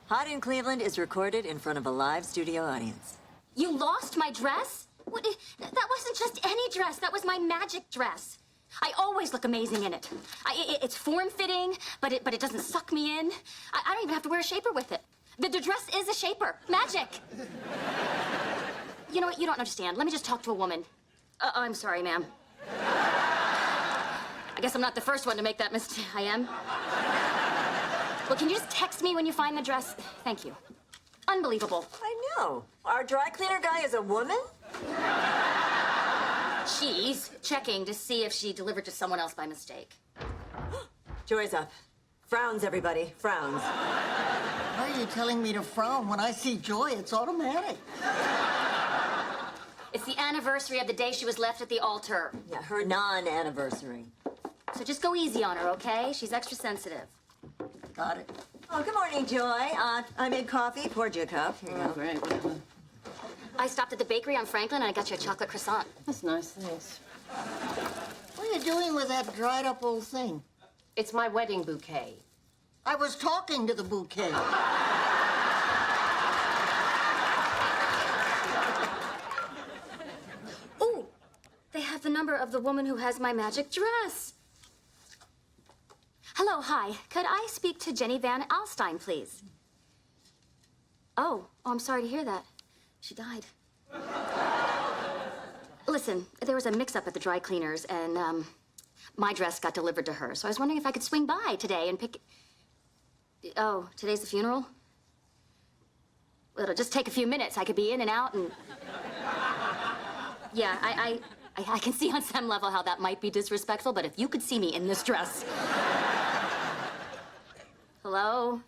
Hot in Cleveland is recorded in front of a live studio audience. You lost my dress? What, that wasn't just any dress. That was my magic dress. I always look amazing in it. It's form-fitting, but it doesn't suck me in. I don't even have to wear a shaper with it. The dress is a shaper. Magic. You know what? You don't understand. Let me just talk to a woman. I'm sorry, ma'am. I guess I'm not the first one to make that mistake. I am. Well, can you just text me when you find the dress? Thank you. Unbelievable. I know. Our dry cleaner guy is a woman? She's checking to see if she delivered to someone else by mistake. Joy's up. Frowns, everybody. Frowns. Why are you telling me to frown? When I see Joy, it's automatic. It's the anniversary of the day she was left at the altar. Yeah, her non-anniversary. So just go easy on her, okay? She's extra sensitive. Got it. Oh, good morning, Joy. I made coffee. Poured you a cup. Here you go. Great. I stopped at the bakery on Franklin and I got you a chocolate croissant. That's nice, thanks. What are you doing with that dried up old thing? It's my wedding bouquet. I was talking to the bouquet. Ooh, they have the number of the woman who has my magic dress. Hello, hi. Could I speak to Jenny Van Alstyne, please? Oh, I'm sorry to hear that. She died. Listen, there was a mix-up at the dry cleaners, and my dress got delivered to her. So I was wondering if I could swing by today and pick... Oh, today's the funeral? Well, it'll just take a few minutes. I could be in and out and... Yeah, I can see on some level how that might be disrespectful, but if you could see me in this dress... Hello?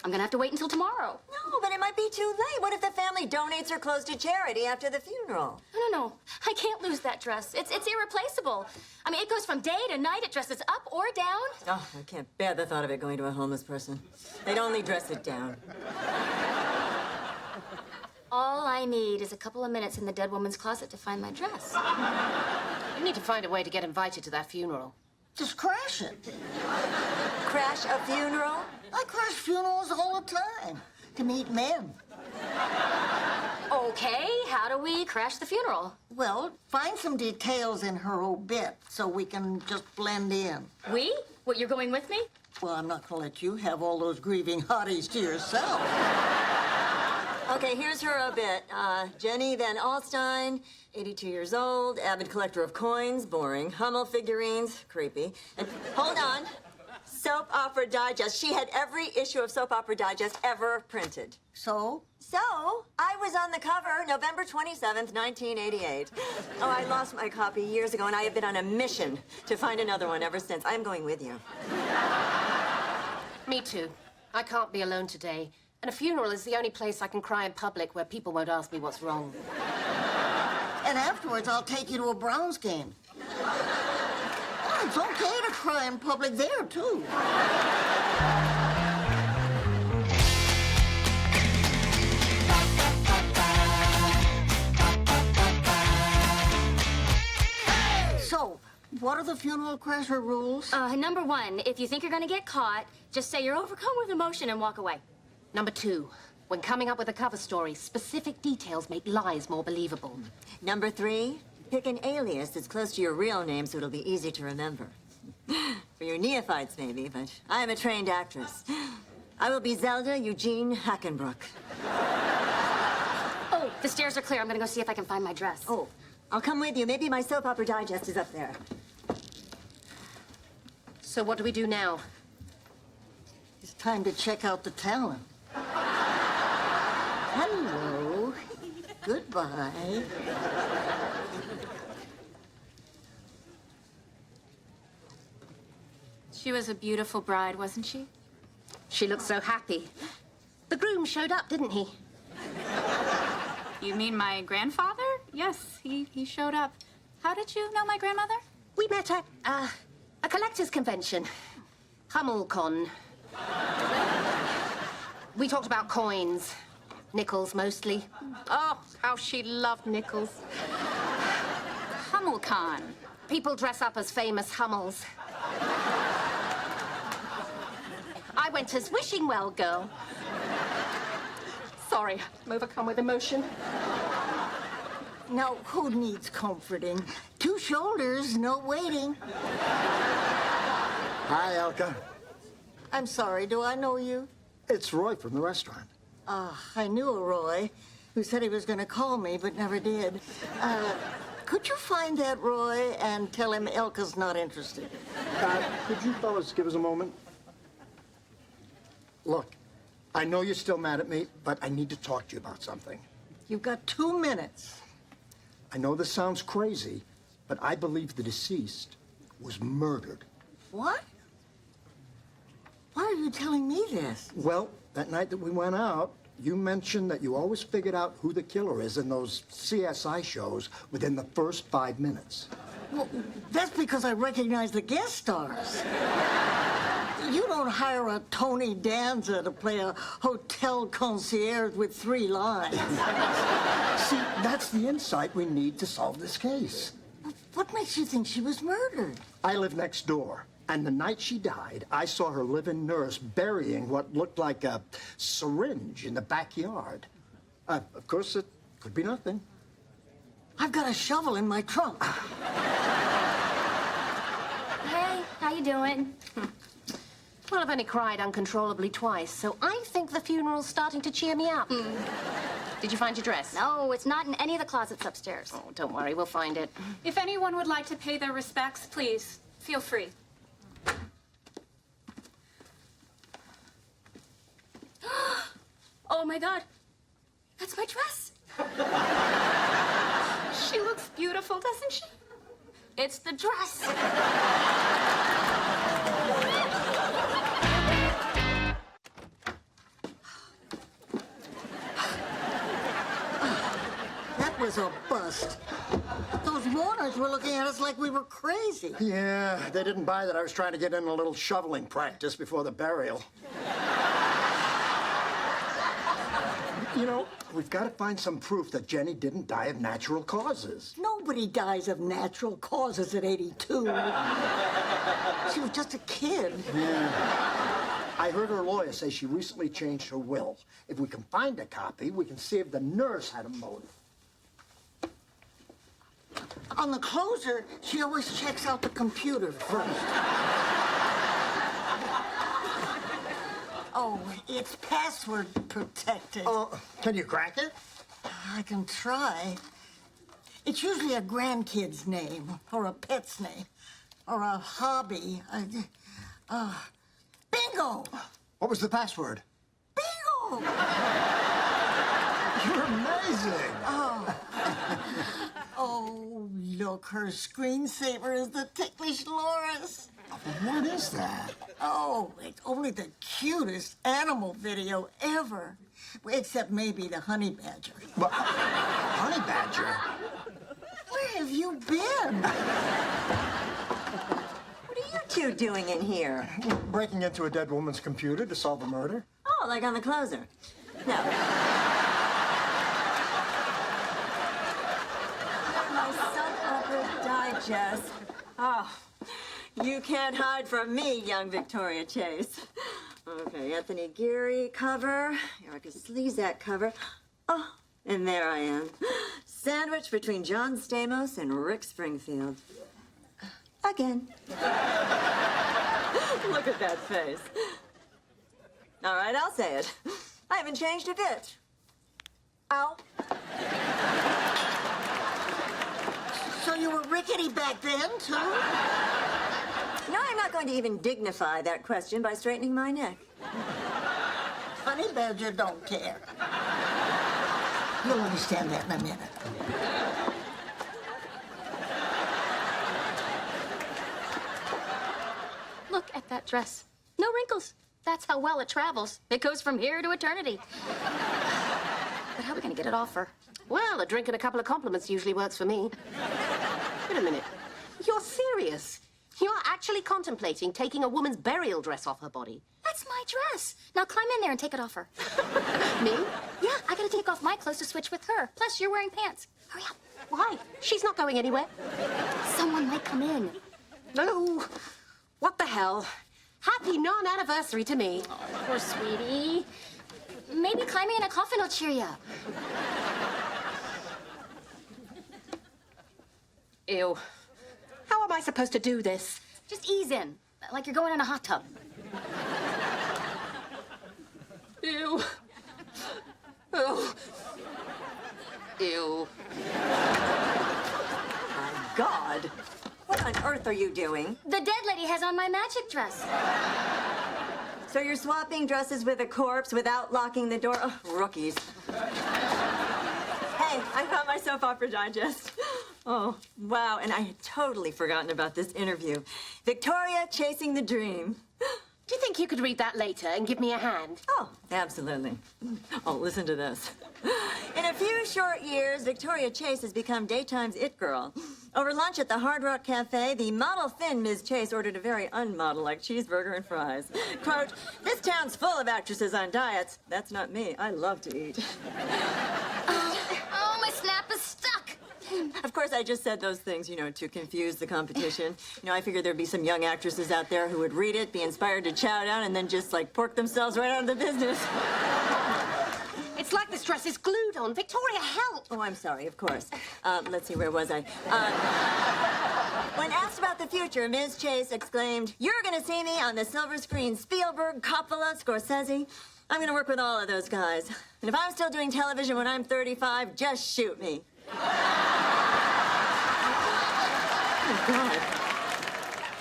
I'm gonna have to wait until tomorrow. No, but it might be too late. What if the family donates her clothes to charity after the funeral? No. I can't lose that dress. It's irreplaceable. I mean, it goes from day to night. It dresses up or down. Oh, I can't bear the thought of it going to a homeless person. They'd only dress it down. All I need is a couple of minutes in the dead woman's closet to find my dress. You need to find a way to get invited to that funeral. Just crash it. Crash a funeral? I crash funerals all the time to meet men. Okay, how do we crash the funeral? Well, find some details in her obit so we can just blend in. We? What, you're going with me? Well, I'm not gonna let you have all those grieving hotties to yourself. Okay, here's her obit. Jenny Van Alstyne, 82 years old, avid collector of coins, boring. Hummel figurines, creepy. And hold on. Soap Opera Digest. She had every issue of Soap Opera Digest ever printed. So? So, I was on the cover November 27th, 1988. Oh, I lost my copy years ago, and I have been on a mission to find another one ever since. I'm going with you. Me too. I can't be alone today. And a funeral is the only place I can cry in public where people won't ask me what's wrong. And afterwards, I'll take you to a Browns game. Oh, it's okay to cry in public there, too. So, what are the funeral crasher rules? Number one, if you think you're gonna get caught, just say you're overcome with emotion and walk away. Number two, when coming up with a cover story, specific details make lies more believable. Number three, pick an alias that's close to your real name so it'll be easy to remember. For your neophytes, maybe, but I am a trained actress. I will be Zelda Eugene Hackenbrook. Oh, the stairs are clear. I'm gonna go see if I can find my dress. Oh, I'll come with you. Maybe my Soap Opera Digest is up there. So what do we do now? It's time to check out the talent. Hello. Goodbye. She was a beautiful bride, wasn't she? She looked so happy. The groom showed up, didn't he? You mean my grandfather? Yes, he showed up. How did you know my grandmother? We met at a collector's convention. HummelCon. We talked about coins. Nickels, mostly. Oh, how she loved nickels. HummelCon. People dress up as famous Hummels. I went as wishing well, girl. Sorry, I'm overcome with emotion. Now, who needs comforting? 2 shoulders, no waiting. Hi, Elka. I'm sorry, do I know you? It's Roy from the restaurant. I knew a Roy who said he was going to call me, but never did. Could you find that Roy and tell him Elka's not interested? Could you fellas give us a moment? Look, I know you're still mad at me, but I need to talk to you about something. You've got 2 minutes. I know this sounds crazy, but I believe the deceased was murdered. What? Why are you telling me this? Well, that night that we went out, you mentioned that you always figured out who the killer is in those CSI shows within the first 5 minutes. Well, that's because I recognize the guest stars. You don't hire a Tony Danza to play a hotel concierge with 3 lines. See, that's the insight we need to solve this case. What makes you think she was murdered? I live next door, and the night she died, I saw her live-in nurse burying what looked like a syringe in the backyard. Of course, it could be nothing. I've got a shovel in my trunk. Hey, how you doing? Well, I've only cried uncontrollably twice, so I think the funeral's starting to cheer me up. Did you find your dress? No, it's not in any of the closets upstairs. Oh, don't worry, we'll find it. If anyone would like to pay their respects, please, feel free. Oh my God, that's my dress. She looks beautiful, doesn't she? It's the dress. That was a bust. Those mourners were looking at us like we were crazy. Yeah, they didn't buy that I was trying to get in a little shoveling practice before the burial. You know, we've got to find some proof that Jenny didn't die of natural causes. Nobody dies of natural causes at 82. She was just a kid. Yeah. I heard her lawyer say she recently changed her will. If we can find a copy, we can see if the nurse had a motive. On the closer, she always checks out the computer first. Oh, it's password protected. Oh, can you crack it? I can try. It's usually a grandkid's name, or a pet's name, or a hobby. Bingo! What was the password? Bingo! You're amazing. Oh, look, her screensaver is the ticklish loris. What is that? Oh, it's only the cutest animal video ever. Except maybe the honey badger. Well, honey badger? Where have you been? What are you 2 doing in here? Breaking into a dead woman's computer to solve a murder? Oh, like on the closer. No. My soap opera digest. Oh, you can't hide from me, young Victoria Chase. Okay, Anthony Geary cover, Erica Slezak cover. Oh, and there I am. Sandwiched between John Stamos and Rick Springfield. Again. Look at that face. All right, I'll say it. I haven't changed a bit. Ow. So you were rickety back then, too? No, I'm not going to even dignify that question by straightening my neck. Honey badger don't care. You'll understand that in a minute. Look at that dress. No wrinkles. That's how well it travels. It goes from here to eternity. But how are we going to get it off her? Well, a drink and a couple of compliments usually works for me. Wait a minute. You're serious? You're actually contemplating taking a woman's burial dress off her body? That's my dress. Now climb in there and take it off her. Me? Yeah, I gotta take off my clothes to switch with her. Plus, you're wearing pants. Hurry up. Why? She's not going anywhere. Someone might come in. No. What the hell? Happy non-anniversary to me. Poor sweetie. Maybe climbing in a coffin will cheer you up. Ew. How am I supposed to do this? Just ease in, like you're going in a hot tub. Ew. Oh. Ew. My God. What on earth are you doing? The dead lady has on my magic dress. So you're swapping dresses with a corpse without locking the door? Oh, rookies. Hey, I got my soap opera digest. Oh, wow, and I had totally forgotten about this interview. Victoria chasing the dream. Do you think you could read that later and give me a hand? Oh, absolutely. Oh, listen to this. In a few short years, Victoria Chase has become daytime's it girl. Over lunch at the Hard Rock Cafe, the model thin Ms. Chase ordered a very unmodel-like cheeseburger and fries. Quote, "This town's full of actresses on diets." That's not me. I love to eat. Oh, my snap is stuck. Of course, I just said those things, to confuse the competition. I figured there'd be some young actresses out there who would read it, be inspired to chow down, and then just, pork themselves right out of the business. It's like this dress is glued on. Victoria, help! Oh, I'm sorry, of course. Let's see, where was I? When asked about the future, Ms. Chase exclaimed, "You're gonna see me on the silver screen. Spielberg, Coppola, Scorsese. I'm gonna work with all of those guys. And if I'm still doing television when I'm 35, just shoot me." Oh, my God.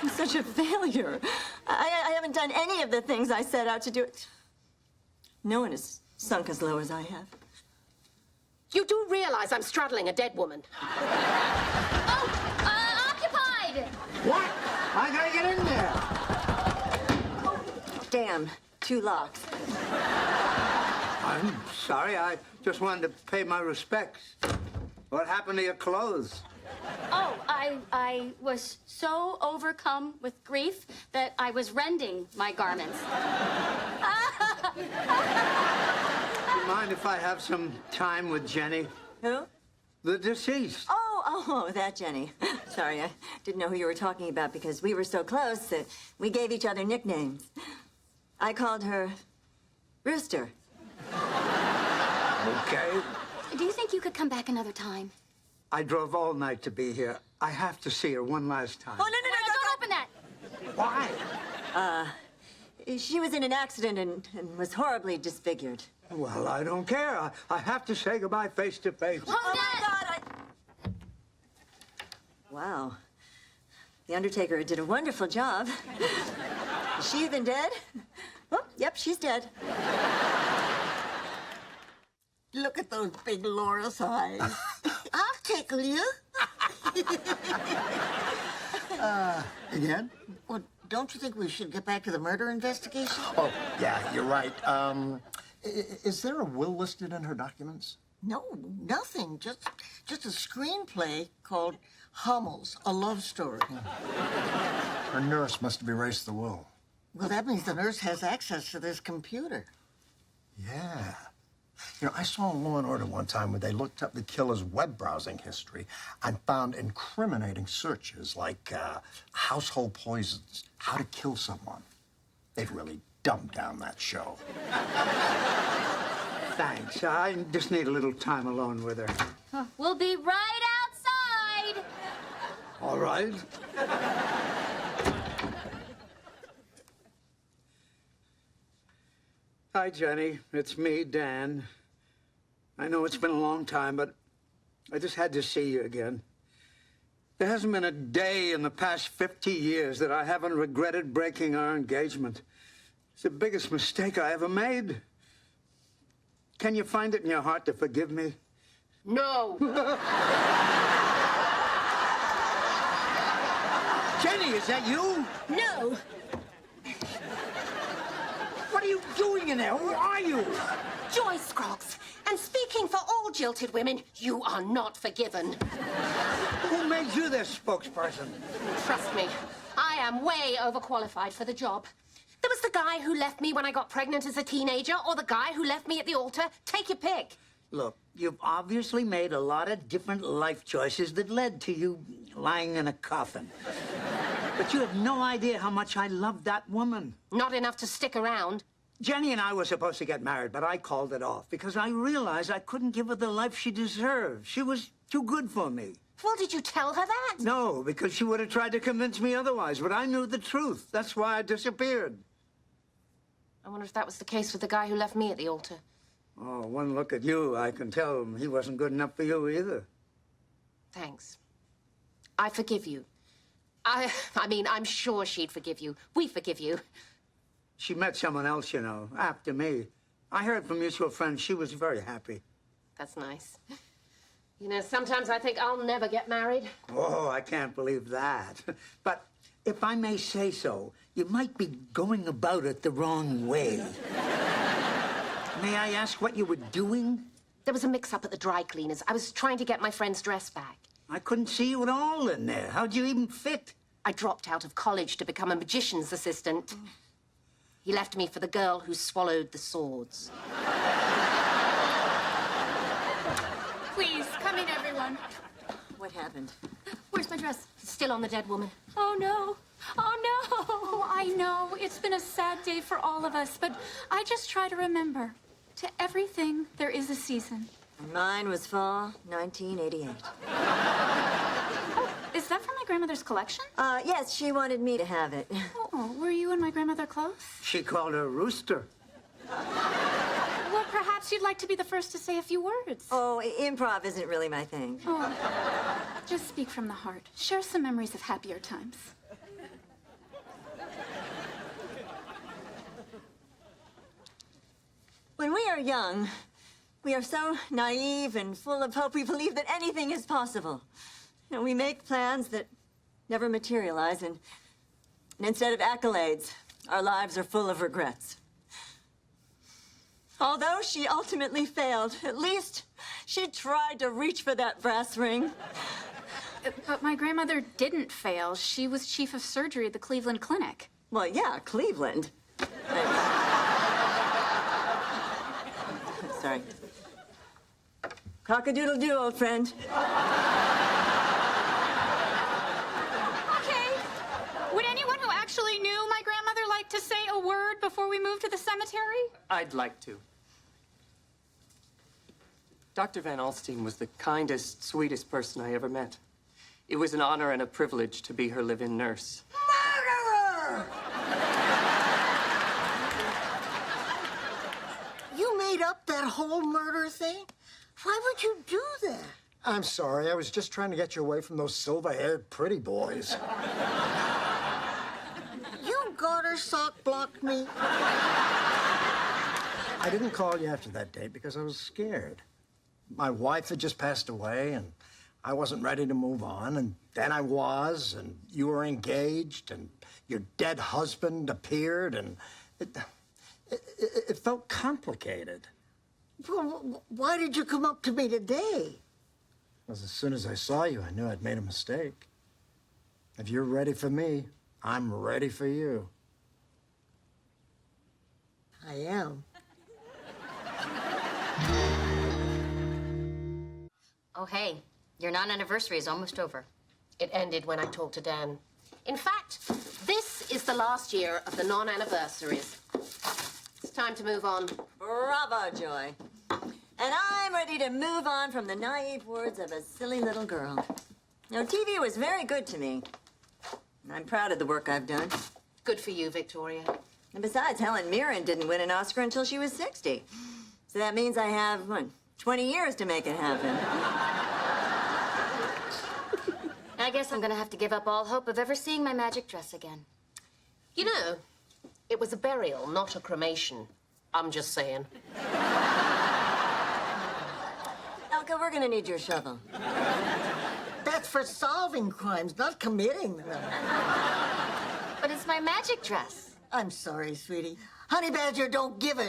I'm such a failure. I haven't done any of the things I set out to do. No one has sunk as low as I have. You do realize I'm straddling a dead woman. Oh, occupied! What? I gotta get in there. Damn, 2 locks. I'm sorry, I just wanted to pay my respects. What happened to your clothes? Oh, I was so overcome with grief that I was rending my garments. Do you mind if I have some time with Jenny? Who? The deceased. Oh, that Jenny. Sorry, I didn't know who you were talking about because we were so close that we gave each other nicknames. I called her Rooster. Okay. Do you think you could come back another time? I drove all night to be here. I have to see her one last time. Oh, no, Don't open that! Why? She was in an accident and was horribly disfigured. Well, I don't care. I have to say goodbye face to face. Oh, my God, Wow. The Undertaker did a wonderful job. Is she even dead? Oh, yep, she's dead. Look at those big loris eyes. I'll tickle you. Again? Well, don't you think we should get back to the murder investigation? Oh, yeah, you're right. Is there a will listed in her documents? No, nothing. Just a screenplay called Hummels, a love story. Her nurse must have erased the will. Well, that means the nurse has access to this computer. Yeah. I saw Law and Order one time where they looked up the killer's web browsing history and found incriminating searches like household poisons, how to kill someone. They've really dumbed down that show. Thanks. I just need a little time alone with her. We'll be right outside! All right. Hi, Jenny. It's me, Dan. I know it's been a long time, but I just had to see you again. There hasn't been a day in the past 50 years that I haven't regretted breaking our engagement. It's the biggest mistake I ever made. Can you find it in your heart to forgive me? No. Jenny, is that you? No. What are you doing in there? Who are you? Joy Scroggs. And speaking for all jilted women, you are not forgiven. Who made you their spokesperson? Trust me, I am way overqualified for the job. There was the guy who left me when I got pregnant as a teenager, or the guy who left me at the altar. Take your pick. Look, you've obviously made a lot of different life choices that led to you lying in a coffin. But you have no idea how much I loved that woman. Not enough to stick around. Jenny and I were supposed to get married, but I called it off because I realized I couldn't give her the life she deserved. She was too good for me. Well, did you tell her that? No, because she would have tried to convince me otherwise, but I knew the truth. That's why I disappeared. I wonder if that was the case with the guy who left me at the altar. Oh, one look at you, I can tell he wasn't good enough for you either. Thanks. I forgive you. I mean, I'm sure she'd forgive you. We forgive you. She met someone else, you know, after me. I heard from mutual friends she was very happy. That's nice. You know, sometimes I think I'll never get married. Oh, I can't believe that. But if I may say so, you might be going about it the wrong way. May I ask what you were doing? There was a mix-up at the dry cleaners. I was trying to get my friend's dress back. I couldn't see you at all in there. How'd you even fit? I dropped out of college to become a magician's assistant. He left me for the girl who swallowed the swords. Please, come in, everyone. What happened? Where's my dress? Still on the dead woman. Oh, no. Oh, no. I know. It's been a sad day for all of us, but I just try to remember. To everything, there is a season. Mine was fall 1988. Is that from my grandmother's collection? Yes, she wanted me to have it. Oh, were you and my grandmother close? She called her Rooster. Well, perhaps you'd like to be the first to say a few words. Oh, improv isn't really my thing. Oh, just speak from the heart. Share some memories of happier times. When we are young, we are so naive and full of hope, we believe that anything is possible. You know, we make plans that never materialize, and instead of accolades, our lives are full of regrets. Although she ultimately failed, at least she tried to reach for that brass ring. But my grandmother didn't fail. She was chief of surgery at the Cleveland Clinic. Well, yeah, Cleveland. Sorry. Cock-a-doodle-doo, old friend. Okay. Would anyone who actually knew my grandmother like to say a word before we move to the cemetery? I'd like to. Dr. Van Alstyne was the kindest, sweetest person I ever met. It was an honor and a privilege to be her live-in nurse. Murderer! You made up that whole murder thing? Why would you do that? I'm sorry. I was just trying to get you away from those silver-haired pretty boys. You garter sock blocked me. I didn't call you after that date because I was scared. My wife had just passed away, and I wasn't ready to move on. And then I was, and you were engaged, and your dead husband appeared, and it felt complicated. Well, why did you come up to me today? Because as soon as I saw you, I knew I'd made a mistake. If you're ready for me, I'm ready for you. I am. Oh, hey, your non-anniversary is almost over. It ended when I talked to Dan. In fact, this is the last year of the non-anniversaries. It's time to move on. Bravo, Joy. And I'm ready to move on from the naive words of a silly little girl. You know, TV was very good to me. And I'm proud of the work I've done. Good for you, Victoria. And besides, Helen Mirren didn't win an Oscar until she was 60. So that means I have, 20 years to make it happen. I guess I'm gonna have to give up all hope of ever seeing my magic dress again. You know, it was a burial, not a cremation. I'm just saying. Elka, we're gonna need your shovel. That's for solving crimes, not committing them. But it's my magic dress. I'm sorry, sweetie. Honey Badger don't give a